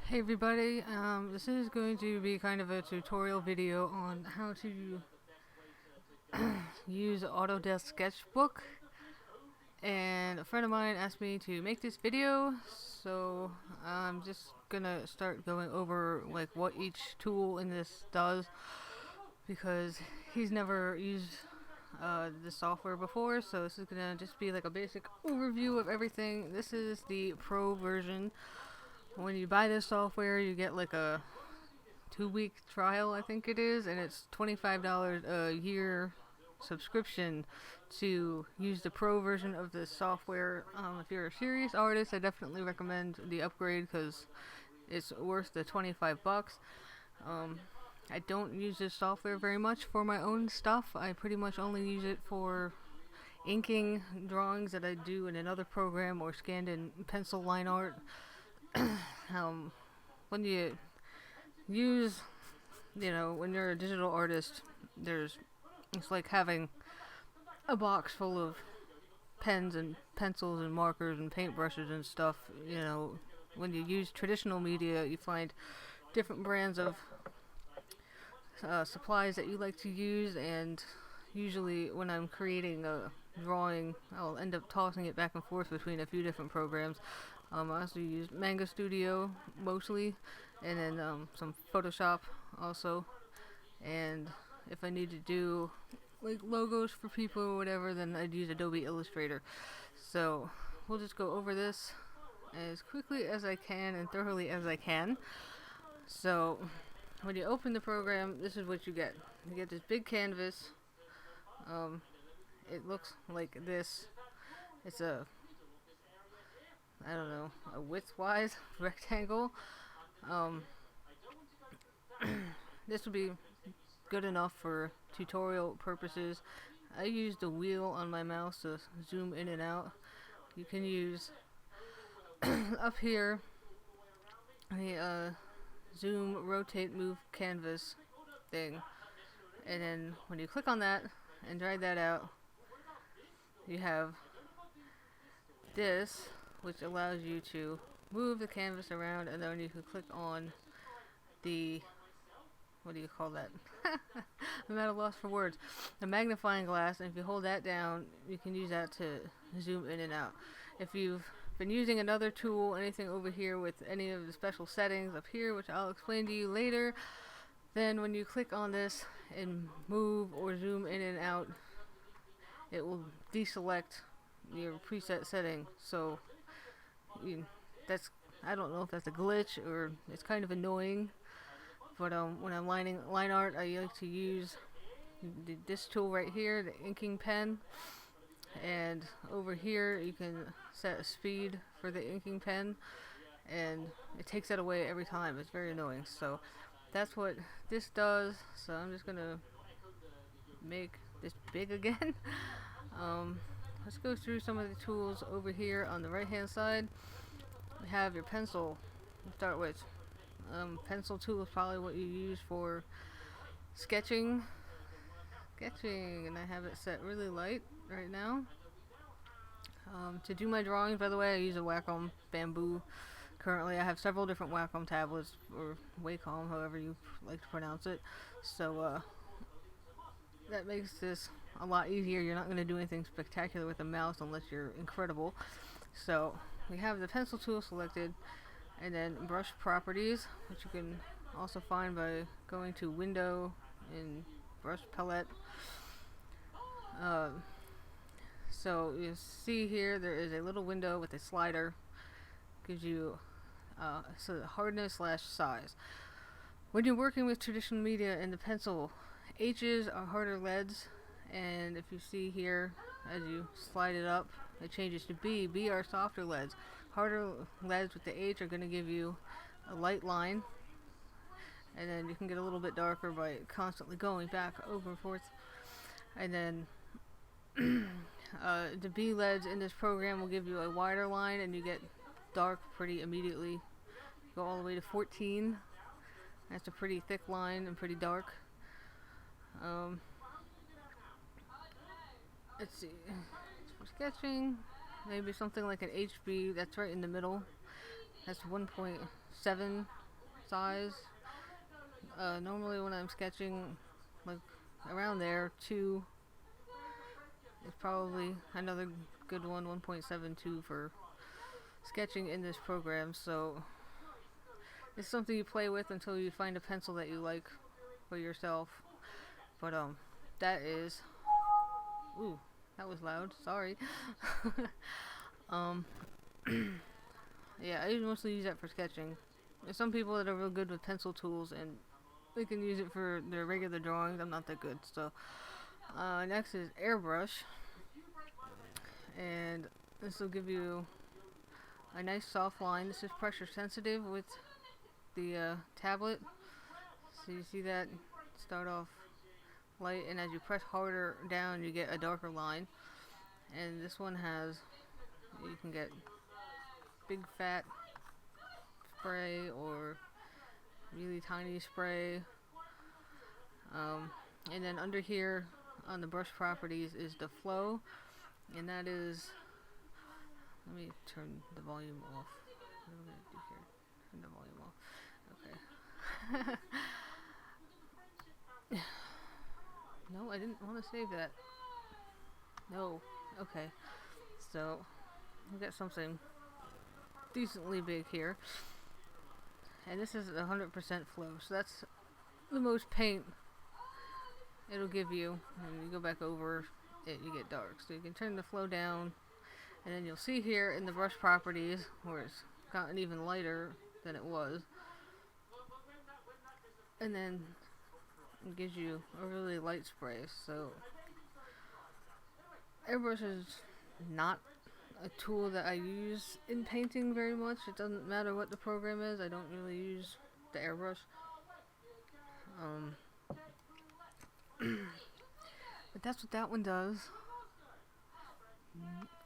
Hey everybody, this is going to be kind of a tutorial video on how to use Autodesk Sketchbook, and a friend of mine asked me to make this video, so I'm just gonna start going over like what each tool in this does, because he's never used the software before, so this is gonna just be like a basic overview of everything. This is the Pro version. When you buy this software, you get like a 2-week trial, I think it is, and it's $25 a year subscription to use the Pro version of this software. If you're a serious artist, I definitely recommend the upgrade because it's worth the 25 bucks. I don't use this software very much for my own stuff. I pretty much only use it for inking drawings that I do in another program or scanned in pencil line art. When you use, when you're a digital artist, it's like having a box full of pens and pencils and markers and paintbrushes and stuff. When you use traditional media, you find different brands of supplies that you like to use, and usually when I'm creating a drawing, I'll end up tossing it back and forth between a few different programs. I also use Manga Studio mostly, and then some Photoshop also. And if I need to do like logos for people or whatever, then I'd use Adobe Illustrator. So we'll just go over this as quickly as I can and thoroughly as I can. So when you open the program, this is what you get. You get this big canvas. It looks like this. It's a width-wise rectangle. This would be good enough for tutorial purposes. I use the wheel on my mouse to zoom in and out. You can use up here the zoom, rotate, move canvas thing, and then when you click on that and drag that out, you have this, which allows you to move the canvas around, and then you can click on the, what do you call that? I'm at a loss for words. The magnifying glass, and if you hold that down, you can use that to zoom in and out. If you've been using another tool, anything over here with any of the special settings up here, which I'll explain to you later, then when you click on this and move or zoom in and out, it will deselect your preset setting. So I don't know if that's a glitch or it's kind of annoying, but when I'm line art, I like to use this tool right here, the inking pen, and over here you can set a speed for the inking pen, and it takes that away every time. It's very annoying. So that's what this does. So I'm just gonna make this big again. Let's go through some of the tools over here on the right hand side. We have your pencil to start with. Pencil tool is probably what you use for sketching, and I have it set really light right now. To do my drawings, by the way, I use a Wacom Bamboo. Currently I have several different Wacom tablets, or Wacom, however you like to pronounce it. So that makes this a lot easier. You're not going to do anything spectacular with a mouse unless you're incredible. So we have the pencil tool selected, and then brush properties, which you can also find by going to Window and Brush Palette. So you see here there is a little window with a slider. Gives you so hardness / size. When you're working with traditional media in the pencil, H's are harder leads, and if you see here, as you slide it up, it changes to B. B are softer leads. Harder leads with the H are going to give you a light line, and then you can get a little bit darker by constantly going back over and forth. And then the B leads in this program will give you a wider line, and you get dark pretty immediately. Go all the way to 14. That's a pretty thick line and pretty dark. Let's see. For sketching, maybe something like an HB, that's right in the middle. That's 1.7 size. Normally when I'm sketching like around there, 2 is probably another good one, 1.72 for sketching in this program. So it's something you play with until you find a pencil that you like for yourself. But that is, ooh, that was loud, sorry. Yeah, I mostly use that for sketching. There's some people that are real good with pencil tools and they can use it for their regular drawings. I'm not that good. So next is Airbrush, and this will give you a nice soft line. This is pressure sensitive with the tablet. So you see that start off light, and as you press harder down you get a darker line. And this one has, you can get big fat spray or really tiny spray. And then under here on the brush properties is the flow, and that is, let me turn the volume off. What am I going to do here? Turn the volume off. Okay. No, I didn't want to save that. No. Okay. So, we got something decently big here. And this is 100% flow. So that's the most paint it'll give you. And you go back over it, you get dark. So you can turn the flow down. And then you'll see here in the brush properties where it's gotten even lighter than it was. And then it gives you a really light spray. So Airbrush is not a tool that I use in painting very much. It doesn't matter what the program is. I don't really use the Airbrush. But that's what that one does.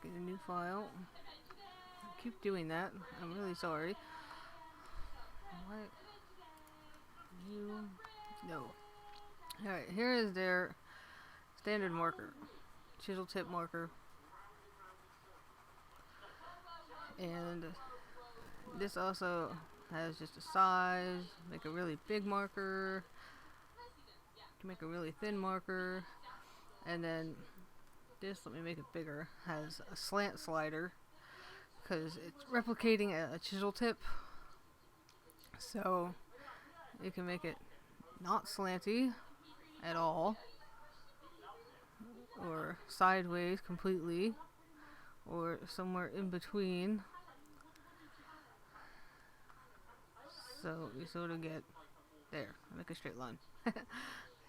Get a new file. I keep doing that. I'm really sorry. What? You? No. Alright, here is their standard marker. Chisel tip marker. And this also has just a size. Make a really big marker. You can make a really thin marker. And then this, let me make it bigger, has a slant slider because it's replicating a chisel tip. So you can make it not slanty at all, or sideways completely, or somewhere in between. So you sort of get there. Make a straight line.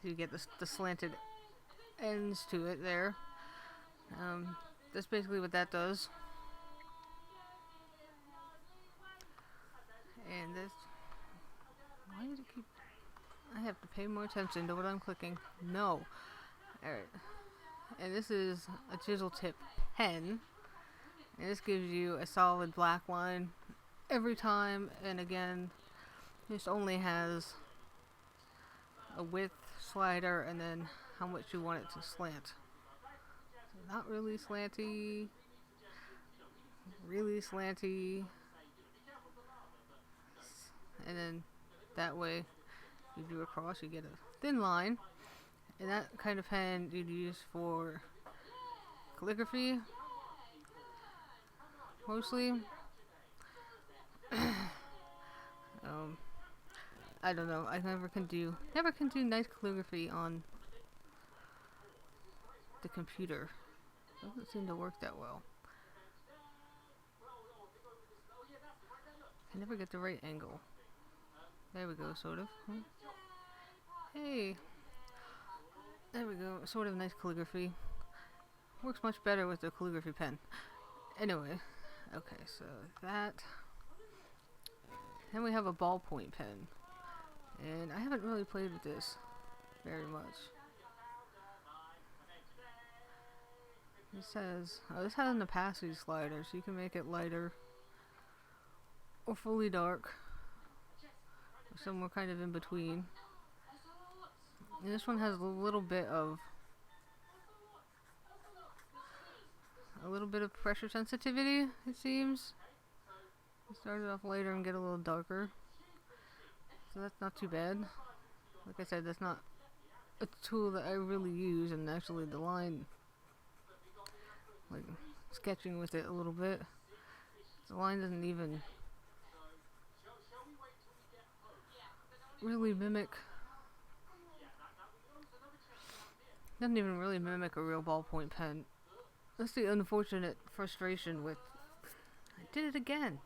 You get the slanted ends to it there. That's basically what that does. And this, why did it keep, I have to pay more attention to what I'm clicking. No. Alright. And this is a chisel tip pen. And this gives you a solid black line every time. And again, this only has a width slider and then how much you want it to slant. So not really slanty, really slanty, and then that way you do across, you get a thin line. And that kind of pen you'd use for calligraphy mostly. I don't know, I never can do nice calligraphy on the computer. Doesn't seem to work that well. I never get the right angle. There we go, sort of. Hey! There we go, sort of nice calligraphy. Works much better with the calligraphy pen. Anyway, okay, so that. Then we have a ballpoint pen. And I haven't really played with this very much. It says, oh, this has an opacity slider, so you can make it lighter or fully dark, or somewhere kind of in between. And this one has a little bit of pressure sensitivity, it seems. Start it off lighter and get a little darker. So that's not too bad. Like I said, that's not a tool that I really use, and actually the line, like sketching with it a little bit, the line doesn't even really mimic, a real ballpoint pen. That's the unfortunate frustration with, I did it again.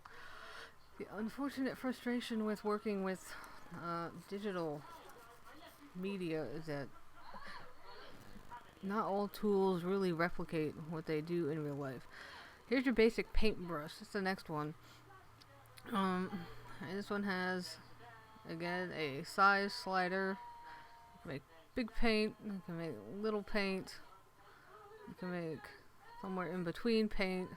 The unfortunate frustration with working with digital media is that not all tools really replicate what they do in real life. Here's your basic paintbrush. That's the next one. And this one has, again, a size slider. You can make big paint, you can make little paint, you can make somewhere in between paint.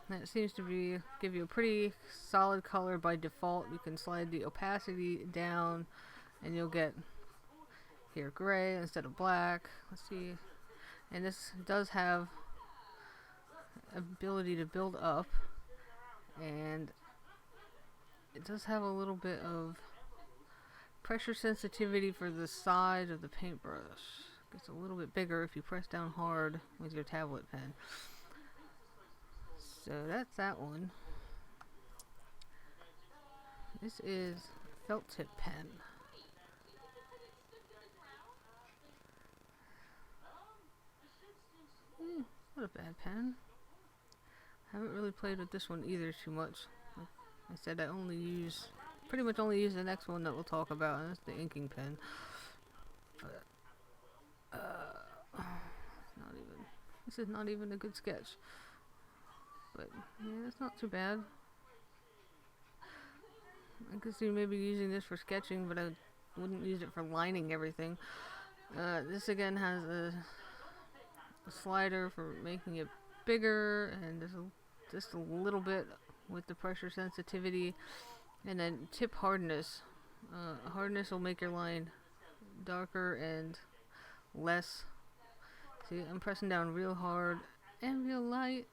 And it seems to give you a pretty solid color by default. You can slide the opacity down and you'll get here gray instead of black. Let's see. And this does have ability to build up, and it does have a little bit of pressure sensitivity for the side of the paintbrush. It gets a little bit bigger if you press down hard with your tablet pen. So that's that one. This is felt tip pen. Not a bad pen. Haven't really played with this one either too much. Like I said, I pretty much only use the next one that we'll talk about, and that's the inking pen. But this is not even a good sketch. But yeah, it's not too bad. I could see maybe using this for sketching, but I wouldn't use it for lining everything. This again has a slider for making it bigger, and there's just a little bit with the pressure sensitivity, and then tip hardness. Hardness will make your line darker and less. See, I'm pressing down real hard and real light,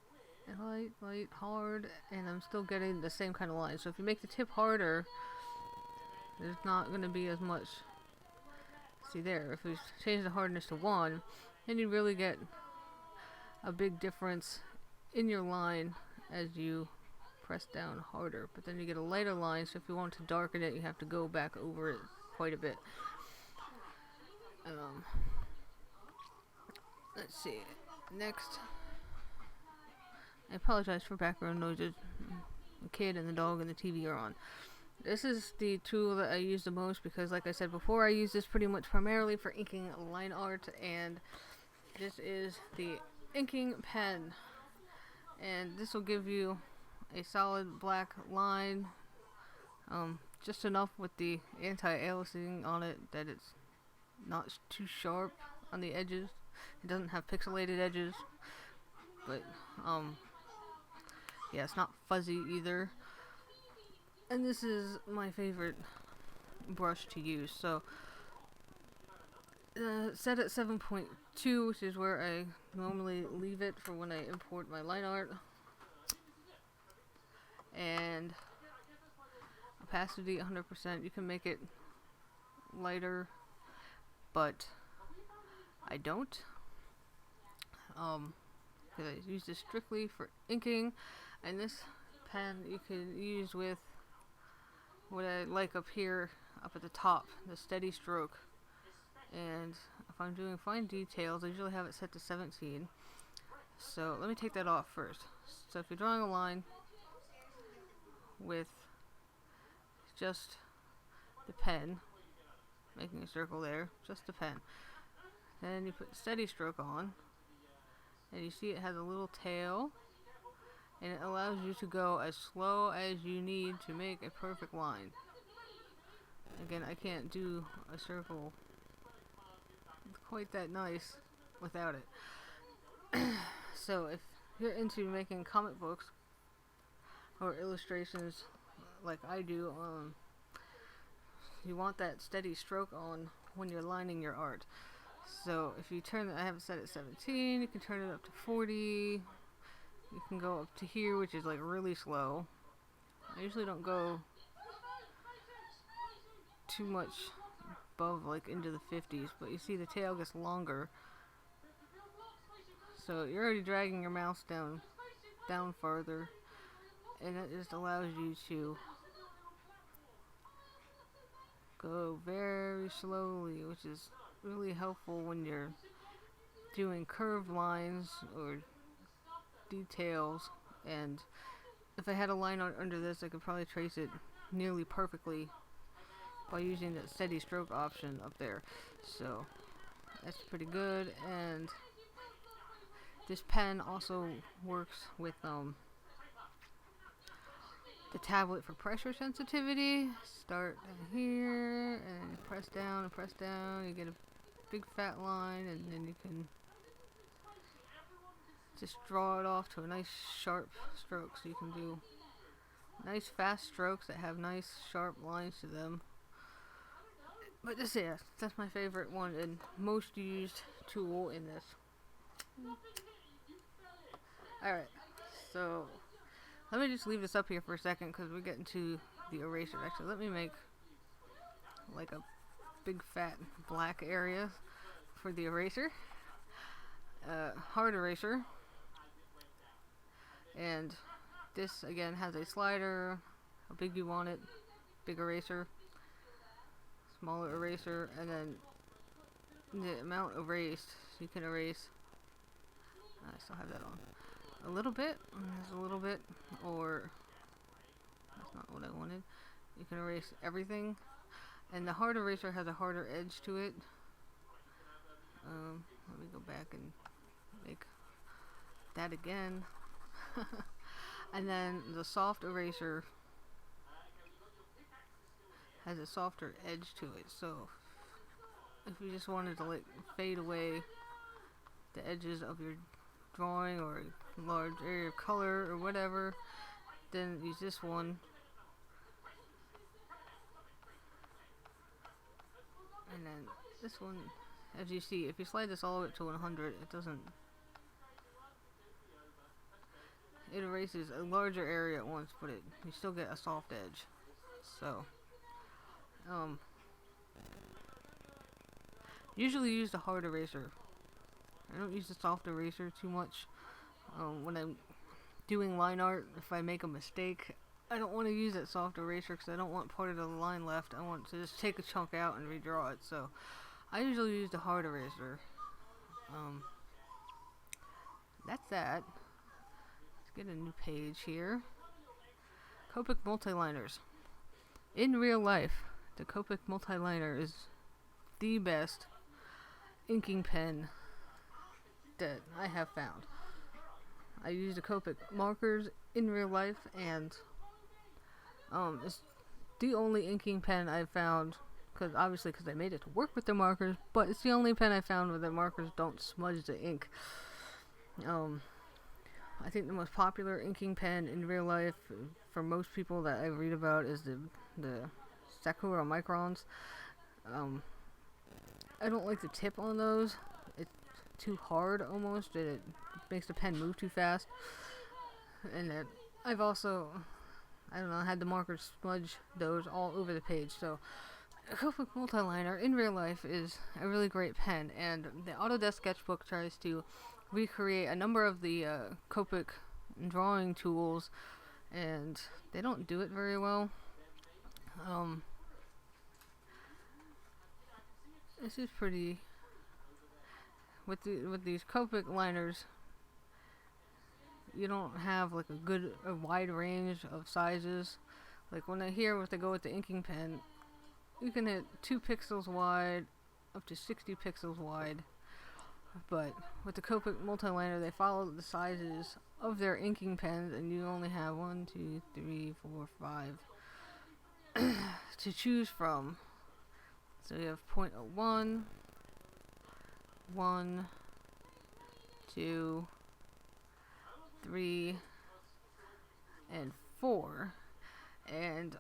and light, hard, and I'm still getting the same kind of line. So if you make the tip harder, there's not going to be as much. See there, if we change the hardness to 1, then you really get a big difference in your line as you press down harder. But then you get a lighter line, so if you want to darken it, you have to go back over it quite a bit. Let's see. Next, I apologize for background noises. The kid and the dog and the TV are on. This is the tool that I use the most because, like I said before, I use this pretty much primarily for inking line art, and this is the inking pen, and this will give you a solid black line, just enough with the anti-aliasing on it that it's not too sharp on the edges. It doesn't have pixelated edges, but yeah, it's not fuzzy either. And this is my favorite brush to use. So set at 7.2, which is where I normally leave it for when I import my line art. And opacity 100%. You can make it lighter, but I don't. Because I use this strictly for inking, and this pen you can use with what I like up here, up at the top, the steady stroke. And if I'm doing fine details, I usually have it set to 17. So let me take that off first. So if you're drawing a line with just the pen, making a circle there, just the pen, then you put the steady stroke on, and you see it has a little tail, and it allows you to go as slow as you need to make a perfect line. Again, I can't do a circle quite that nice without it. So if you're into making comic books or illustrations like I do, you want that steady stroke on when you're lining your art. So if you I have it set at 17, you can turn it up to 40. You can go up to here, which is like really slow. I usually don't go too much above like into the 50s, but you see the tail gets longer, so you're already dragging your mouse down farther, and it just allows you to go very slowly, which is really helpful when you're doing curved lines or details. And if I had a line art under this, I could probably trace it nearly perfectly by using the steady stroke option up there. So that's pretty good. And this pen also works with the tablet for pressure sensitivity. Start here and press down and press down. You get a big fat line, and then you can just draw it off to a nice sharp stroke. So you can do nice fast strokes that have nice sharp lines to them. But this, yeah, that's my favorite one and most used tool in this. Alright, so let me just leave this up here for a second because we're getting to the eraser. Actually, let me make like a big fat black area for the eraser. Hard eraser. And this again has a slider, how big you want it, big eraser, smaller eraser, and then the amount erased. You can erase, I still have that on, a little bit, just a little bit, or that's not what I wanted. You can erase everything, and the hard eraser has a harder edge to it. Let me go back and make that again. And then the soft eraser has a softer edge to it, so if you just wanted to like fade away the edges of your drawing or a large area of color or whatever, then use this one. And then this one, as you see, if you slide this all the way to 100, it erases a larger area at once, but you still get a soft edge. So, usually use the hard eraser. I don't use the soft eraser too much. When I'm doing line art, if I make a mistake, I don't want to use that soft eraser because I don't want part of the line left. I want to just take a chunk out and redraw it. So, I usually use the hard eraser. That's that. Get a new page here. Copic multiliners. In real life, the Copic multiliner is the best inking pen that I have found. I use the Copic Markers in real life, and it's the only inking pen I've found, because I made it to work with the markers, but it's the only pen I found where the markers don't smudge the ink. I think the most popular inking pen in real life for most people that I read about is the Sakura Microns. I don't like the tip on those. It's too hard almost, and it makes the pen move too fast. And I've also, had the markers smudge those all over the page. So a Copic multiliner in real life is a really great pen, and the Autodesk Sketchbook tries to recreate a number of the Copic drawing tools, and they don't do it very well. This is pretty with these Copic liners. You don't have like a wide range of sizes. Like when if they go with the inking pen, you can hit 2 pixels wide up to 60 pixels wide. But with the Copic multiliner, they follow the sizes of their inking pens, and you only have 1, 2, 3, 4, 5 to choose from. So you have 0.01, 1, 2, 3, and 4. And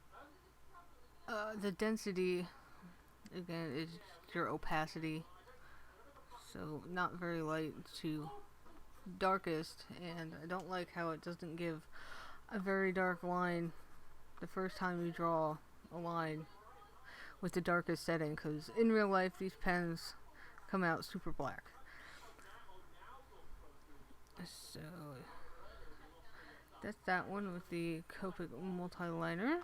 the density, again, is your opacity. So not very light to darkest, and I don't like how it doesn't give a very dark line the first time you draw a line with the darkest setting, because in real life these pens come out super black. So that's that one with the Copic multi-liner.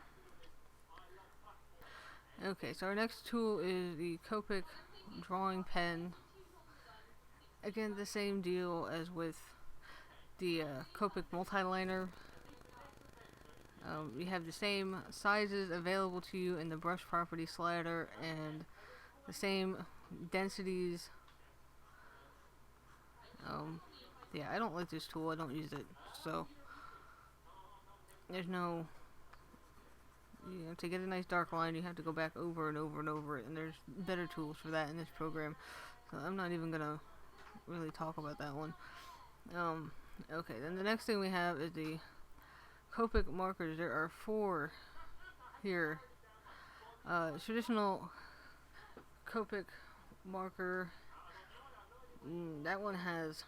Okay, so our next tool is the Copic drawing pen. Again, the same deal as with the Copic multi-liner. You have the same sizes available to you in the brush property slider and the same densities. Yeah, I don't like this tool. I don't use it. So there's no, to get a nice dark line, you have to go back over and over and over it, and there's better tools for that in this program. So I'm not even gonna really talk about that one. Okay, then the next thing we have is the Copic markers. There are 4 here. Traditional Copic marker. That one has,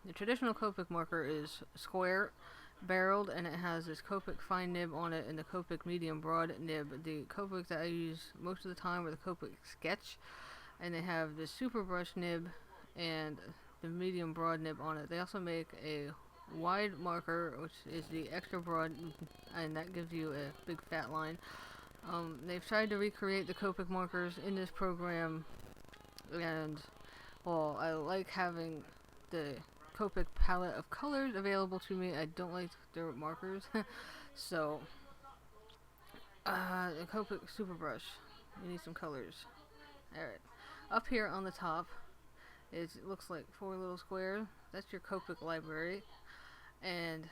the traditional Copic marker is square barreled, and it has this Copic fine nib on it and the Copic medium broad nib. The Copic that I use most of the time are the Copic Sketch, and they have the super brush nib and the medium broad nib on it. They also make a wide marker, which is the extra broad, and that gives you a big fat line. They've tried to recreate the Copic markers in this program, and well, I like having the Copic palette of colors available to me. I don't like their markers. So the Copic super brush, you need some colors. Alright, up here on the top it looks like 4 little squares. That's your Copic library, and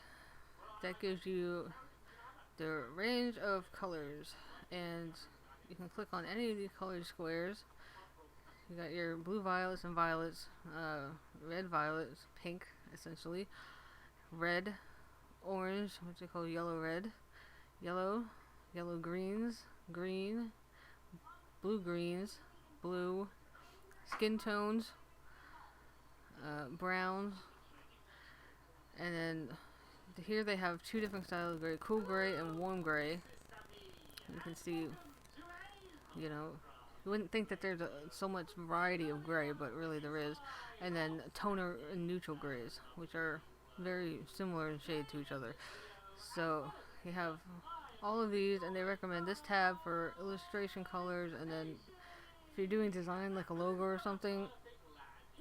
that gives you the range of colors, and you can click on any of these colored squares. You got your blue violets and violets, red violets, pink essentially, red, orange, which they call yellow red, yellow, yellow greens, green, blue greens, blue, skin tones, browns, and then here they have 2 different styles of gray, cool gray and warm gray. You can see, you wouldn't think that there's so much variety of gray, but really there is. And then toner and neutral grays, which are very similar in shade to each other. So you have all of these, and they recommend this tab for illustration colors, and then if you're doing design like a logo or something,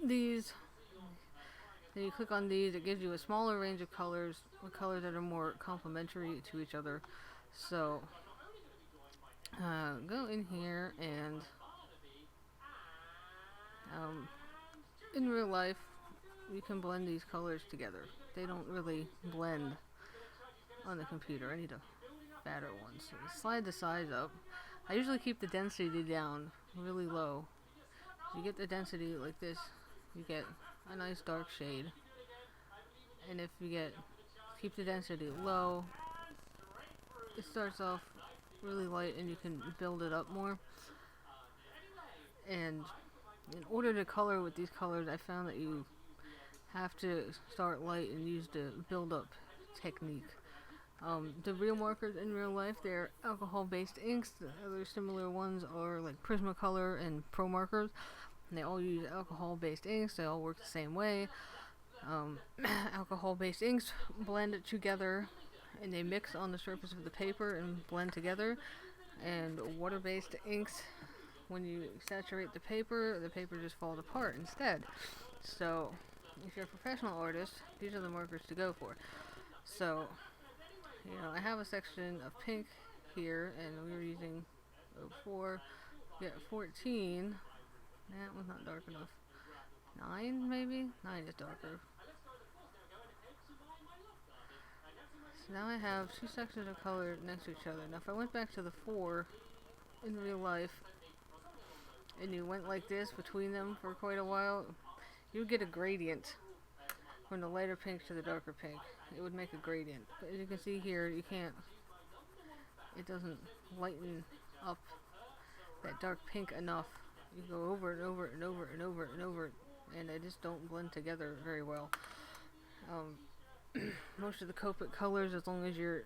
these, then you click on these, it gives you a smaller range of colors, with colors that are more complementary to each other. So go in here, and in real life you can blend these colors together. They don't really blend on the computer. I need a fatter one. So slide the size up. I usually keep the density down really low. You get the density like this, you get a nice dark shade. And if you keep the density low, it starts off really light and you can build it up more. And in order to color with these colors, I found that you have to start light and use the build up technique. The real markers in real life, they're alcohol-based inks. The other similar ones are like Prismacolor and Pro Markers. And they all use alcohol-based inks. They all work the same way. Alcohol-based inks blend it together, and they mix on the surface of the paper and blend together. And water-based inks, when you saturate the paper just falls apart instead. So if you're a professional artist, these are the markers to go for. So I have a section of pink here, and we were using 14. That was not dark enough. 9 maybe? 9 is darker. So now I have 2 sections of color next to each other. Now if I went back to the 4 in real life, and you went like this between them for quite a while, you would get a gradient from the lighter pink to the darker pink. It would make a gradient. But as you can see here, it doesn't lighten up that dark pink enough. You go over and over and over and over and over, and they just don't blend together very well. Most of the Copic colors, as long as you're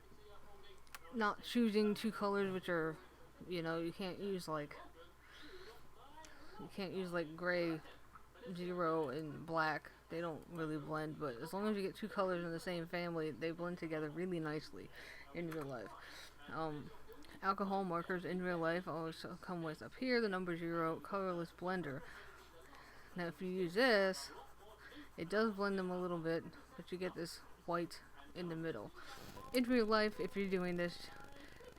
not choosing two colors which are, you can't use like gray, zero, and black. They don't really blend, but as long as you get two colors in the same family, they blend together really nicely in real life. Alcohol markers in real life always come with up here the number 0 colorless blender. Now if you use this, it does blend them a little bit, but you get this white in the middle. In real life, if you're doing this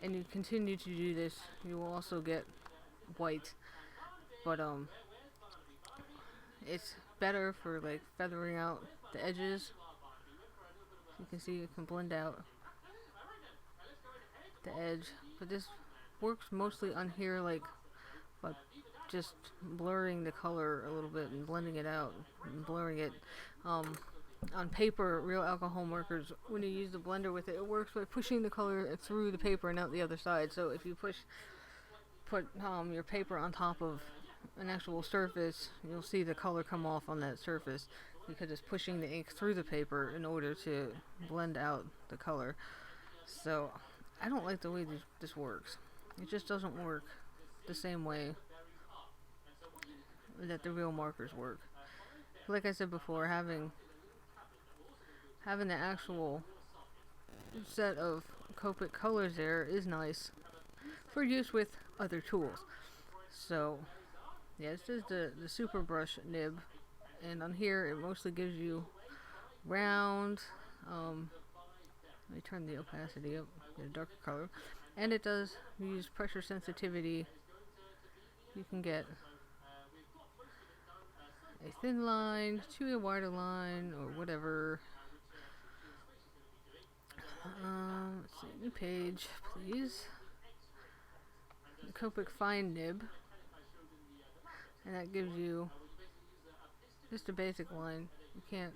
and you continue to do this, you will also get white, but it's better for like feathering out the edges. You can see it can blend out the edge, but this works mostly on here, like, but just blurring the color a little bit and blending it out and blurring it. On paper, real alcohol markers, when you use the blender with it, it works by pushing the color through the paper and out the other side. So if you put your paper on top of an actual surface, you'll see the color come off on that surface because it's pushing the ink through the paper in order to blend out the color. So I don't like the way this works. It just doesn't work the same way that the real markers work. Like I said before, having the actual set of Copic colors there is nice for use with other tools. So yeah, this is the super brush nib, and on here it mostly gives you round, let me turn the opacity up, get a darker color, and it does use pressure sensitivity. You can get a thin line to a wider line or whatever. Let's see, new page, please. The Copic fine nib, and that gives you just a basic line. You can't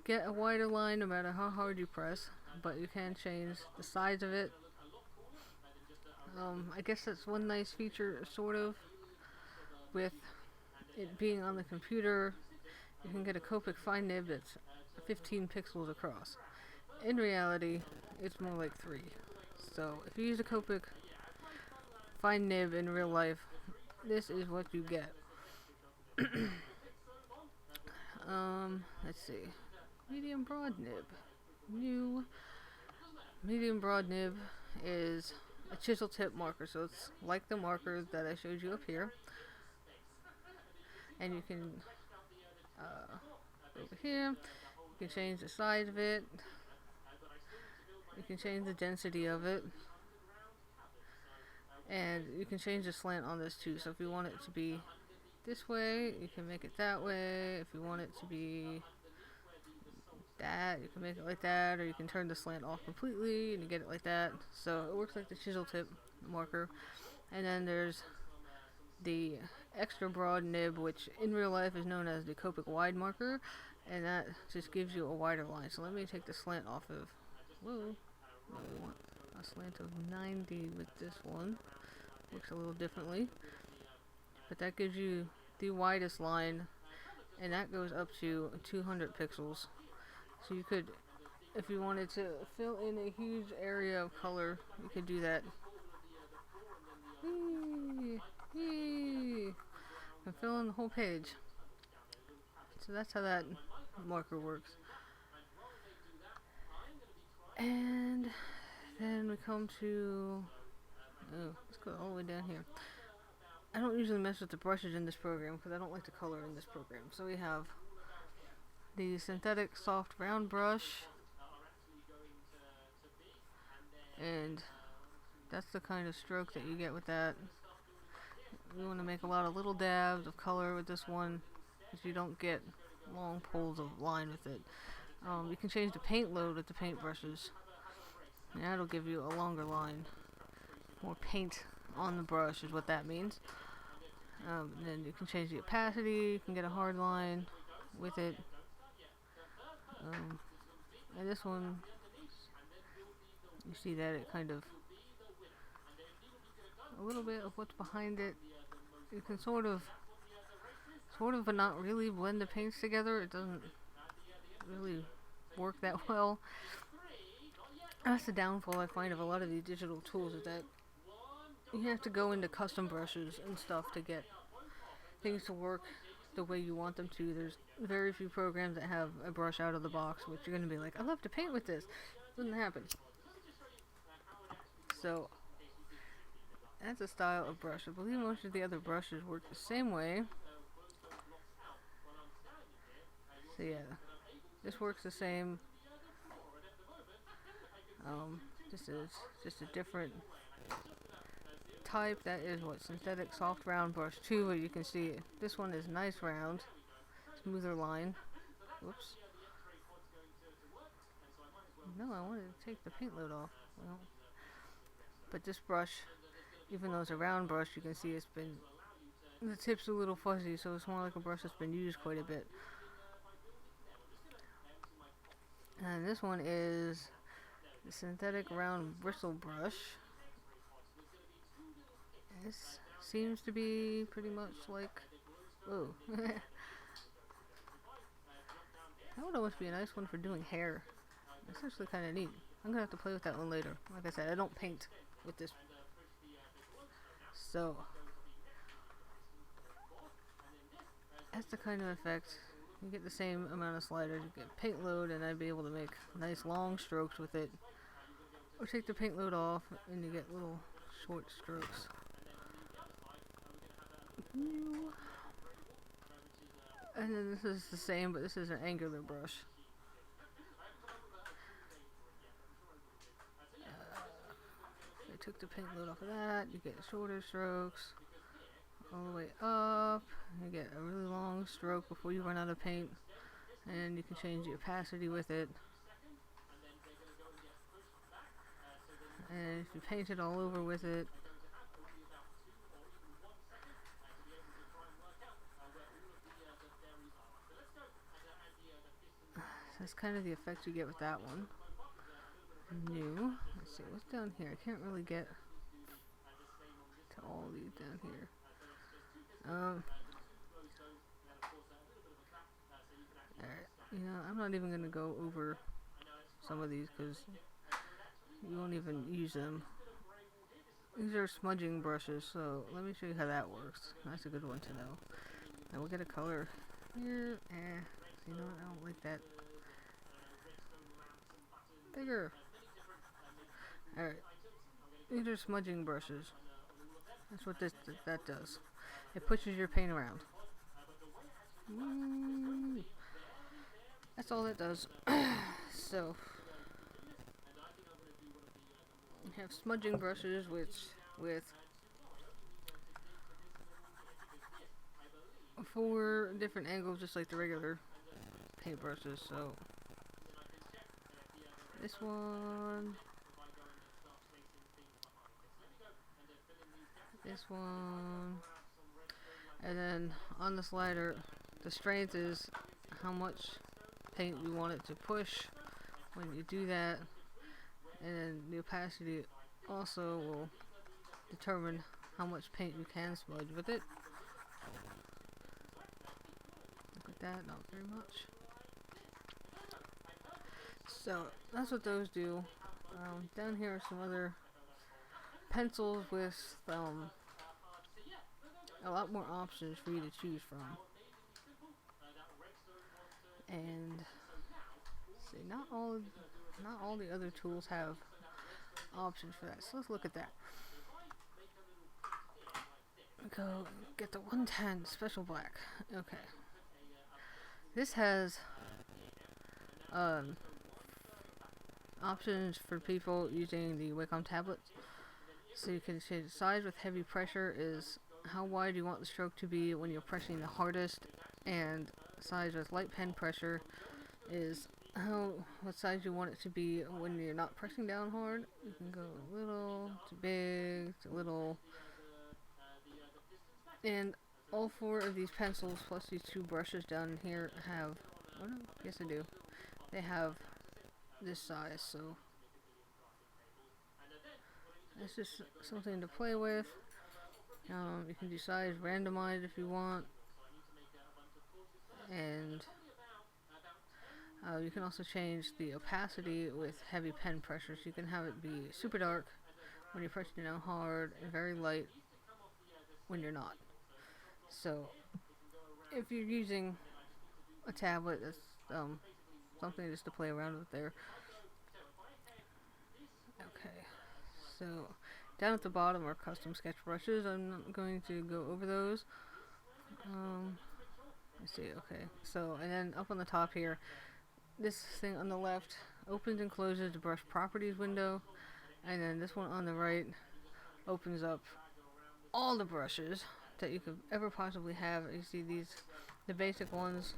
get a wider line no matter how hard you press, but you can change the size of it. I guess that's one nice feature, sort of, with it being on the computer. You can get a Copic fine nib that's 15 pixels across. In reality, it's more like 3. So if you use a Copic fine nib in real life, this is what you get. Let's see. Medium broad nib. New medium broad nib is a chisel tip marker, so it's like the marker that I showed you up here. And you can over here, you can change the size of it. You can change the density of it. And you can change the slant on this too. So if you want it to be this way, you can make it that way. If you want it to be that, you can make it like that, or you can turn the slant off completely and you get it like that. So it works like the chisel tip marker. And then there's the extra broad nib, which in real life is known as the Copic wide marker, and that just gives you a wider line. So let me take the slant off of, I want a slant of 90 with this one. Works a little differently, but that gives you the widest line, and that goes up to 200 pixels. So you could, if you wanted to fill in a huge area of color, you could do that. And fill in the whole page. So that's how that marker works. And then we come to, let's go all the way down here. I don't usually mess with the brushes in this program because I don't like the color in this program. So we have the synthetic soft round brush, and that's the kind of stroke that you get with that. You want to make a lot of little dabs of color with this one because you don't get long pulls of line with it. You can change the paint load with the paintbrushes, and that'll give you a longer line. More paint on the brush is what that means. Then you can change the opacity, you can get a hard line with it. And this one, you see that it kind of, a little bit of what's behind it. You can sort of but not really blend the paints together. It doesn't really work that well. That's the downfall I find of a lot of these digital tools, is that you have to go into custom brushes and stuff to get things to work the way you want them to. There's very few programs that have a brush out of the box, which you're going to be like, I love to paint with this. Doesn't happen. So that's a style of brush. I believe most of the other brushes work the same way. So yeah, this works the same. This is just a different type. That is what, synthetic soft round brush 2, where you can see it. This one is nice round, smoother line. Whoops. No, I wanted to take the paint load off. Well, but this brush, even though it's a round brush, you can see it's been, the tip's a little fuzzy, so it's more like a brush that's been used quite a bit. And this one is the synthetic round bristle brush. This seems to be pretty much like, whoa. That would almost be a nice one for doing hair. It's actually kind of neat. I'm gonna have to play with that one later. Like I said, I don't paint with this. So that's the kind of effect. You get the same amount of sliders, you get paint load, and I'd be able to make nice long strokes with it. Or take the paint load off and you get little short strokes. And then this is the same, but this is an angular brush. I took the paint load off of that. You get shorter strokes all the way up. You get a really long stroke before you run out of paint, and you can change the opacity with it. And if you paint it all over with it, that's kind of the effect you get with that one. New. Let's see what's down here. I can't really get to all these down here. Alright, you know, I'm not even gonna go over some of these because you won't even use them. These are smudging brushes, so let me show you how that works. That's a good one to know. Now we'll get a color here. You know what? I don't like that. Bigger. Alright. These are smudging brushes. That's what that does. It pushes your paint around. That's all it does. So you have smudging brushes with 4 different angles, just like the regular paint brushes. So this one, this one, and then on the slider, the strength is how much paint we want it to push when you do that, and then the opacity also will determine how much paint you can smudge with it. Look at that, not very much. So that's what those do. Down here are some other pencils with a lot more options for you to choose from. And see, not all the other tools have options for that. So let's look at that. Go get the 110 special black. Okay. This has options for people using the Wacom tablets. So you can change the size with heavy pressure is how wide you want the stroke to be when you're pressing the hardest, and size with light pen pressure is what size you want it to be when you're not pressing down hard. You can go little to big to little. And all 4 of these pencils plus these 2 brushes down here have, oh no, yes I do. They have this size, so it's just something to play with. You can do size randomized if you want, and You can also change the opacity with heavy pen pressures. You can have it be super dark when you're pressing down hard and very light when you're not. So if you're using a tablet, that's something just to play around with there. Okay, so down at the bottom are custom sketch brushes. I'm not going to go over those. Let's see, okay. So, and then up on the top here, this thing on the left opens and closes the brush properties window, and then this one on the right opens up all the brushes that you could ever possibly have. You see these, the basic ones,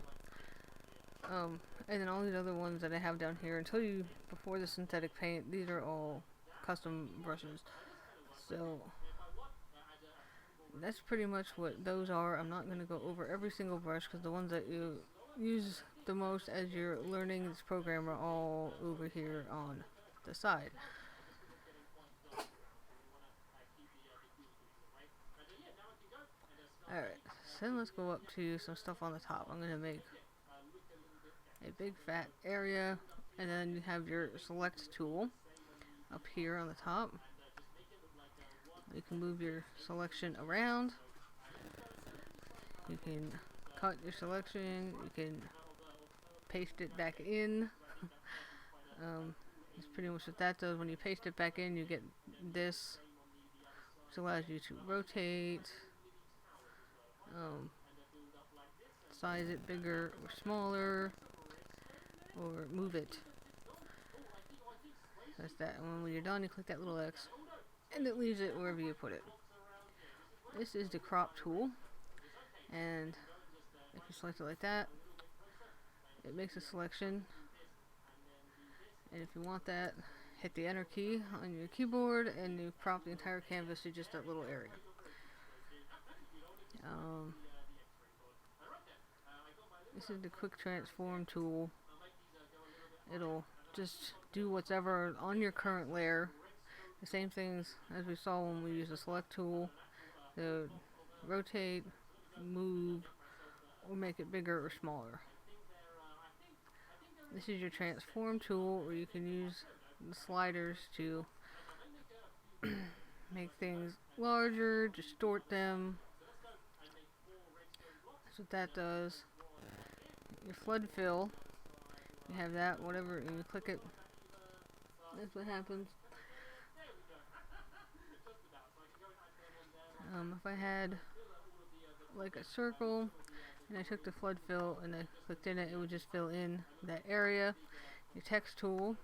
and then all these other ones that I have down here. Until you, before the synthetic paint, these are all custom brushes. So that's pretty much what those are. I'm not going to go over every single brush because the ones that you use the most as you're learning this program are all over here on the side. Alright, so then let's go up to some stuff on the top. I'm going to make a big fat area, and then you have your select tool up here on the top. You can move your selection around. You can cut your selection. You can paste it back in. That's pretty much what that does. When you paste it back in, you get this, which allows you to rotate, size it bigger or smaller, or move it. That's that. And when you're done, you click that little X, and it leaves it wherever you put it. This is the crop tool, and if you select it like that, it makes a selection. And if you want that, hit the enter key on your keyboard, and you crop the entire canvas to just that little area. This is the quick transform tool. It'll just do whatever on your current layer. The same things as we saw when we used the select tool. So rotate, move, or make it bigger or smaller. This is your transform tool, where you can use the sliders to make things larger, distort them. That's what that does. Your flood fill, you have that, whatever, and you click it, that's what happens. If I had like a circle and I took the flood fill and I clicked in it, it would just fill in that area. Your text tool,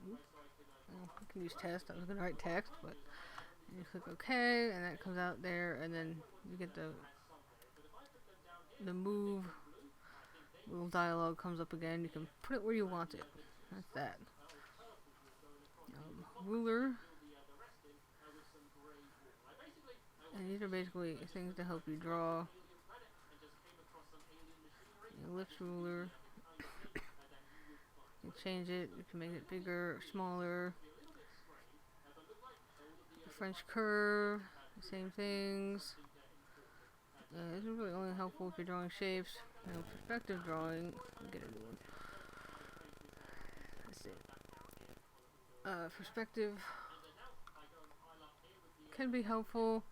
you can use test. I was going to write text, but you click OK, and that comes out there, and then you get the move little dialogue comes up again. You can put it where you want it. That's that. Ruler. And these are basically things to help you draw. Ellipse ruler. You can change it. You can make it bigger or smaller. French curve. Same things. This is really only helpful if you're drawing shapes. Perspective drawing. I'll get a new one. Let's see. Perspective can be helpful.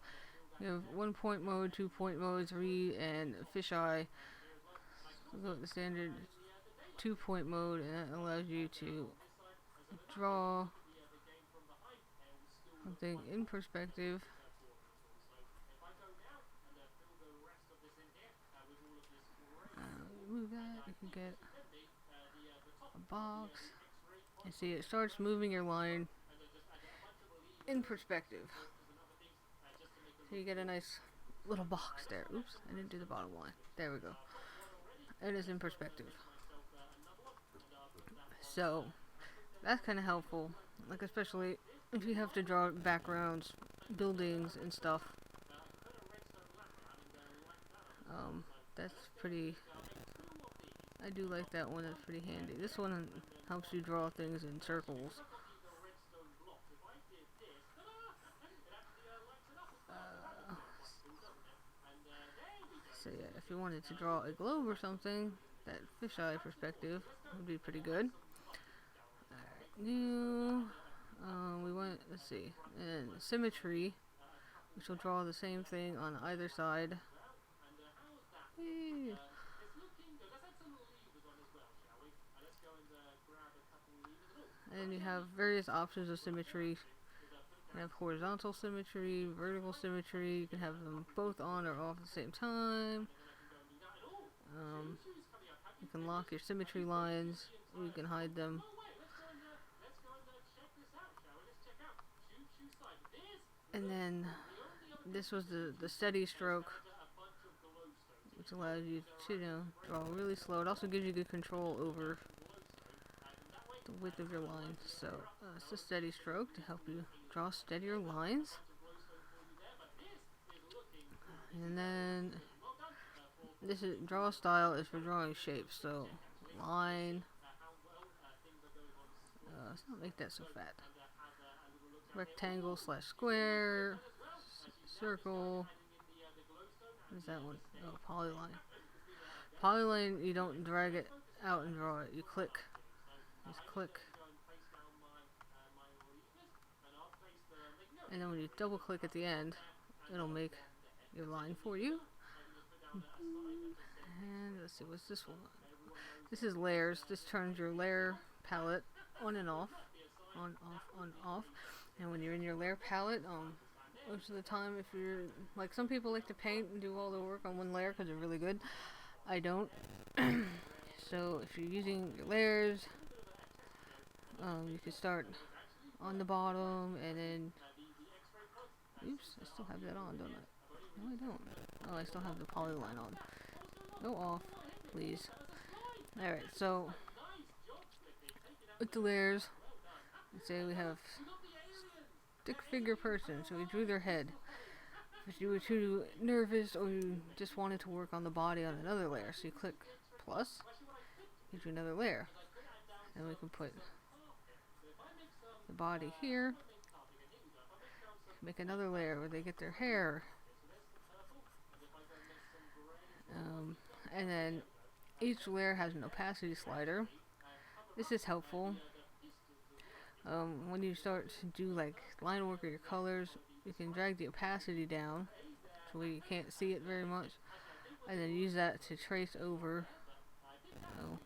You have 1-point mode, 2-point mode, 3, and fisheye. We'll go with the standard 2-point mode, and that allows you to draw something in perspective. Move that, you can get a box. And see, it starts moving your line in perspective. So you get a nice little box there. Oops, I didn't do the bottom line. There we go. It is in perspective. So that's kind of helpful, like especially if you have to draw backgrounds, buildings, and stuff. That's pretty. I do like that one. That's pretty handy. This one helps you draw things in circles. So yeah, if you wanted to draw a globe or something, that fisheye perspective would be pretty good. Alright, new. We want, let's see, and symmetry, which will draw the same thing on either side. Yay. And you have various options of symmetry. You have horizontal symmetry, vertical symmetry. You can have them both on or off at the same time. You can lock your symmetry lines. You can hide them. And then this was the steady stroke, which allows you to, draw really slow. It also gives you good control over the width of your line. So it's a steady stroke to help you draw steadier lines. And then this is draw style is for drawing shapes. So line. Let's not make that so fat. Rectangle / square. Circle. What is that one? Oh, polyline. Polyline, you don't drag it out and draw it. You click. Just click. And then when you double click at the end, it'll make your line for you. And let's see, what's this one? This is layers. This turns your layer palette on and off. On, off, on, off. And when you're in your layer palette, most of the time, if you're, like, some people like to paint and do all the work on one layer because they're really good. I don't. So if you're using your layers, you can start on the bottom and then, oops, I still have that on, don't I? No, I don't. Oh, I still have the polyline on. Go off, please. Alright, so with the layers, let's say we have stick figure person, so we drew their head. If you were too nervous or you just wanted to work on the body on another layer, so you click plus, gives you another layer. And we can put the body here, make another layer where they get their hair. And then each layer has an opacity slider. This is helpful. When you start to do like line work or your colors, you can drag the opacity down so you can't see it very much, and then use that to trace over. So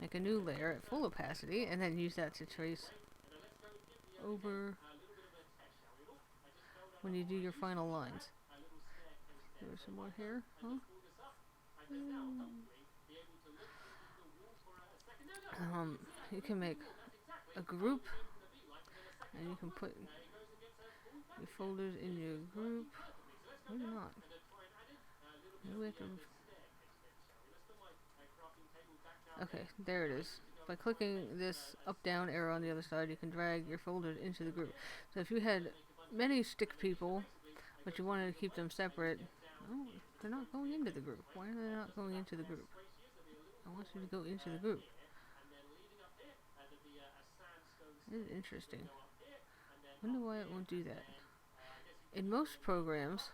make a new layer at full opacity, and then use that to trace over when you do your final lines. There's some more here, huh? You can make a group, and you can put your folders in your group. Maybe not. Maybe we have to. Okay, there it is. By clicking this up-down arrow on the other side, you can drag your folders into the group. So if you had many stick people, but you wanted to keep them separate, oh, they're not going into the group. Why are they not going into the group? I want you to go into the group. This is interesting. I wonder why it won't do that. In most programs,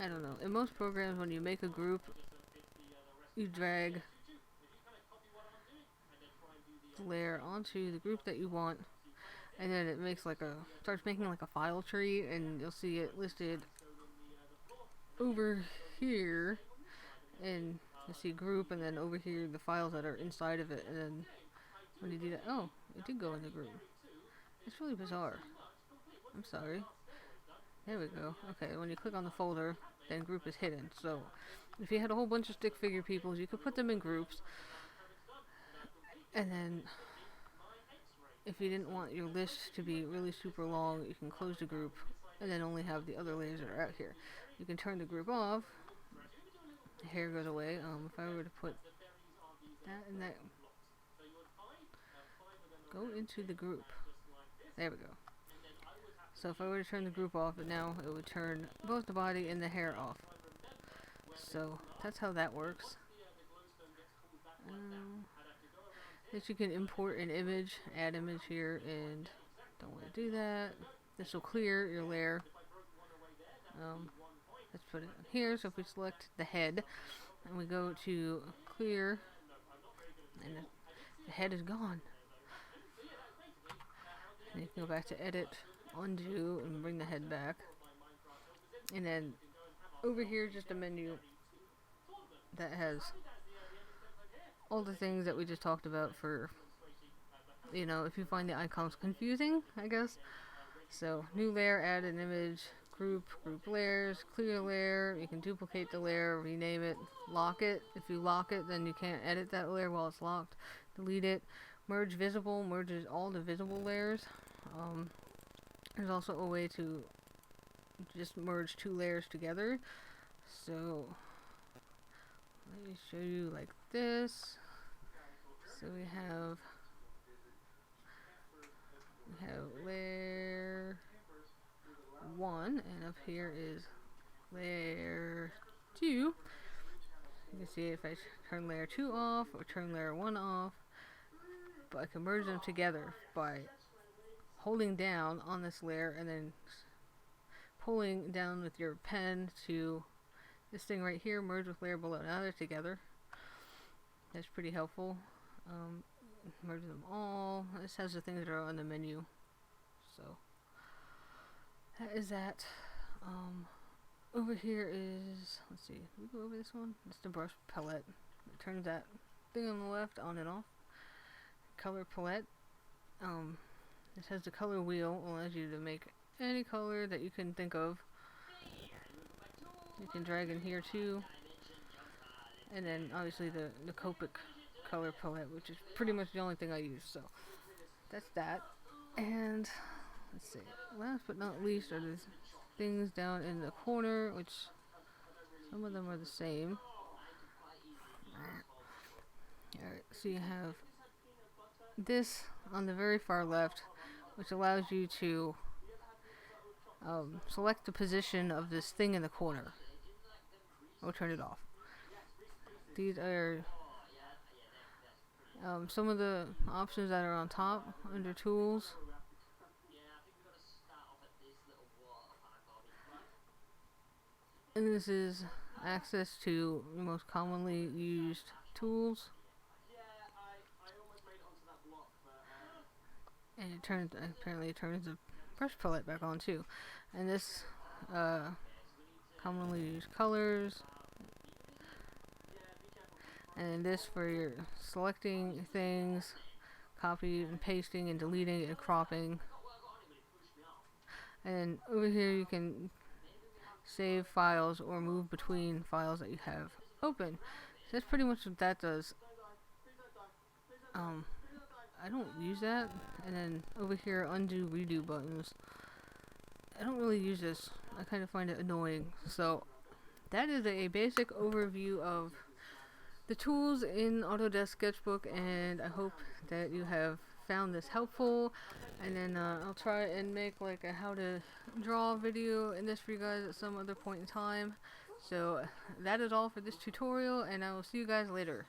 I don't know. In most programs, when you make a group, you drag the layer onto the group that you want, and then it makes like starts making like a file tree, and you'll see it listed over here, and you'll see group, and then over here the files that are inside of it, and then when you do that, oh, it did go in the group. It's really bizarre. I'm sorry. There we go. Okay, when you click on the folder, then group is hidden. So if you had a whole bunch of stick figure peoples, you could put them in groups, and then if you didn't want your list to be really super long, you can close the group and then only have the other layers that are out here. You can turn the group off. The hair goes away. If I were to put that and that, go into the group. There we go. So if I were to turn the group off, now it would turn both the body and the hair off. So that's how that works. That you can import an image, add image here, and don't want to do that. this will clear your layer. Let's put it here. So if we select the head and we go to clear, and the head is gone. And you can go back to edit, undo, and bring the head back. And then over here, just a menu that has all the things that we just talked about for, you know, if you find the icons confusing, I guess. So, new layer, add an image, group layers, clear layer, you can duplicate the layer, rename it, lock it. If you lock it, then you can't edit that layer while it's locked. Delete it. Merge visible, merges all the visible layers. There's also a way to just merge two layers together. So, let me show you like this. So we have layer 1, and up here is layer 2. You can see if I turn layer 2 off or turn layer 1 off, but I can merge them together by holding down on this layer and then pulling down with your pen to this thing right here, merge with layer below. Now they're together. That's pretty helpful. Merge them all. This has the things that are on the menu. So that is that. Over here is, let's see, can we go over this one? It's the brush palette. It turns that thing on the left on and off. Color palette. This has the color wheel. Allows you to make any color that you can think of. You can drag in here too. And then obviously the Copic color palette, which is pretty much the only thing I use. So that's that. And let's see, last but not least are these things down in the corner, which some of them are the same. Alright, so you have this on the very far left, which allows you to select the position of this thing in the corner. I'll turn it off. These are some of the options that are on top under tools. And this is access to the most commonly used tools. And apparently it turns the brush palette back on too. And this commonly used colors. And this for your selecting things, copy and pasting and deleting and cropping. And over here you can save files or move between files that you have open. So that's pretty much what that does. I don't use that. And then over here, undo, redo buttons. I don't really use this. I kind of find it annoying. So that is a basic overview of the tools in Autodesk Sketchbook, and I hope that you have found this helpful. And then I'll try and make like a how to draw video in this for you guys at some other point in time. So that is all for this tutorial, and I will see you guys later.